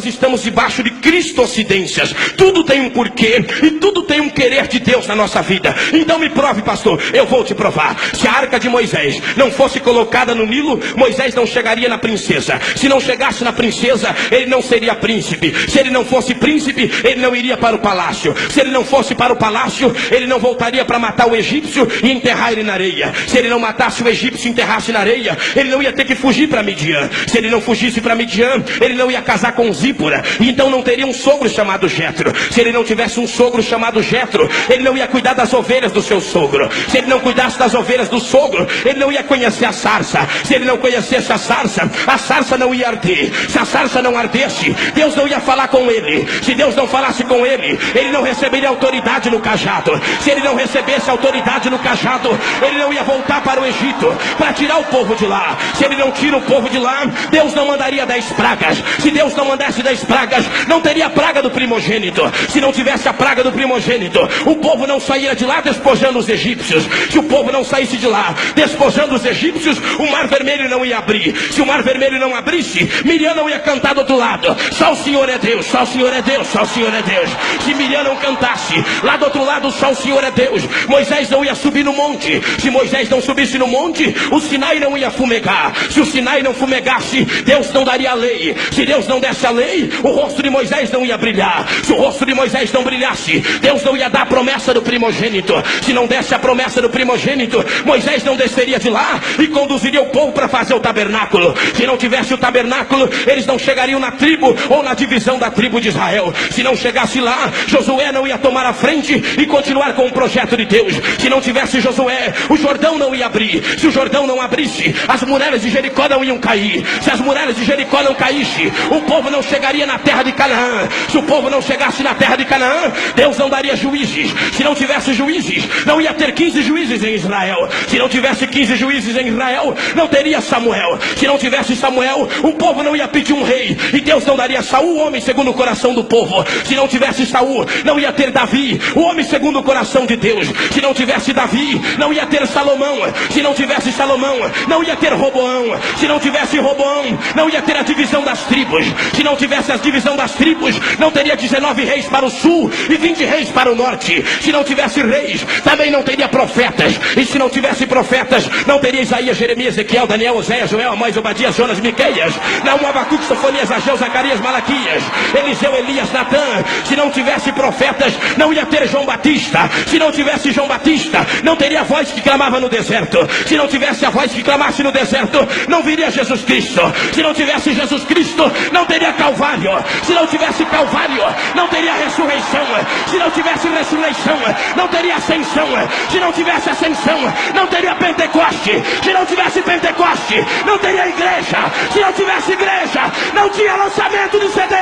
nós estamos debaixo de cristocidências. Tudo tem um porquê e tudo tem um querer de Deus na nossa vida. Então me prove, pastor. Eu vou te provar. Se a arca de Moisés não fosse colocada no Nilo, Moisés não chegaria na princesa. Se não chegasse na princesa, ele não seria príncipe. Se ele não fosse príncipe, ele não iria para o palácio. Se ele não fosse para o palácio, ele não voltaria para matar o egípcio e enterrar ele na areia. Se ele não matasse o egípcio e enterrasse na areia, ele não ia ter que fugir para Midian. Se ele não fugisse para Midian, ele não ia casar com Zípora, e então não teria um sogro chamado Jetro. Se ele não tivesse um sogro chamado Jetro, ele não ia cuidar das ovelhas do seu sogro. Se ele não cuidasse das ovelhas do sogro, ele não ia conhecer a sarça. Se ele não conhecesse a sarça não ia arder. Se a sarça não ardesse, Deus não ia falar com ele. Se Deus não falasse com ele, ele não receberia autoridade no cajado. Se ele não recebesse autoridade no cajado, ele não ia voltar para o Egito para tirar o povo de lá. Se ele não tira o povo de lá, Deus não mandaria 10 pragas. Se Deus não mandasse 10 pragas, não teria praga do primogênito. Se não tivesse a praga do primogênito, o povo não sairia de lá despojando os egípcios. Se o povo não saísse de lá despojando os egípcios, o mar vermelho não ia abrir. Se o mar vermelho não abrisse, Miriam não ia cantar do outro lado: só o Senhor é Deus, só o Senhor é Deus, só o Senhor é Deus. Se Miriam não cantasse lá do outro lado, só o Senhor é Deus, Moisés não ia subir no monte. Se Moisés não subisse no monte, o Sinai não ia fumegar. Se o Sinai não fumegasse, Deus não daria a lei. Se Deus não desse a lei, o rosto de Moisés não ia brilhar. Se o rosto de Moisés não brilhasse, Deus não ia dar a promessa do primogênito. Se não desse a promessa do primogênito, Moisés não desceria de lá e conduziria o povo para fazer o tabernáculo. Se não tivesse o tabernáculo, eles não chegariam na tribo ou na divisão da tribo de Israel. Se não chegasse lá, Josué não ia tomar a frente e continuar com o projeto de Deus. Se não tivesse Josué, o Jordão não ia abrir. Se o Jordão não abrisse, as muralhas de Jericó não iam cair. Se as muralhas de Jericó não caíssem, o povo não chegaria na terra de Canaã. Se o povo não chegasse na terra de Canaã, Deus não daria juízes. Se não tivesse juízes, não ia ter 15 juízes em Israel. Se não tivesse 15 juízes em Israel, não teria Samuel. Se não tivesse Samuel, o povo não ia pedir um rei, e Deus não daria Saul, o homem segundo o coração do povo. Se não tivesse Saul, não ia ter Davi, o homem segundo o coração de Deus. Se não tivesse Davi, não ia ter Salomão. Se não tivesse Salomão, não ia ter Roboão. Se não tivesse Roboão, não ia ter a divisão das tribos. Se não tivesse a divisão das tribos, não teria 19 reis para o sul e 20 reis para o norte. Se não tivesse reis, também não teria profetas. E se não tivesse profetas, não teria Isaías, Jeremias, Ezequiel, Daniel, Oséias, Joel, Amós, Obadias, Jonas, Miqueias, Naum, Abacuque, Sofonias, Ageu, Zacarias, Malaquias, Eliseu, Elias, Natã. Se não tivesse profetas, não ia ter João Batista. Se não tivesse João Batista, não teria a voz que clamava no deserto. Se não tivesse a voz que clamasse no deserto, não viria Jesus Cristo. Se não tivesse Jesus Cristo, não teria Calvário. Se não tivesse Calvário, não teria ressurreição. Se não tivesse ressurreição, não teria ascensão. Se não tivesse ascensão, não teria Pentecoste. Se não tivesse Pentecoste, não teria igreja. Se não tivesse igreja, não tinha lançamento de CD.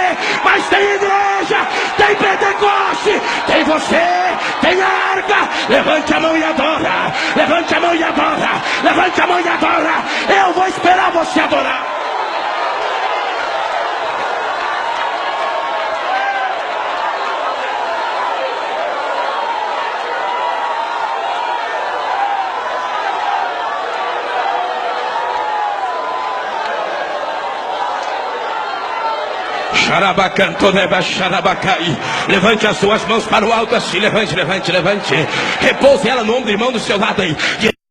Mas tem igreja, tem Pentecoste, tem você, tem a arca. Levante a mão e adora. Levante a mão e adora. Levante a mão e adora. Eu vou esperar você adorar. Levante as suas mãos para o alto assim. Levante, levante, levante. Repouse ela no ombro do irmão do seu lado aí.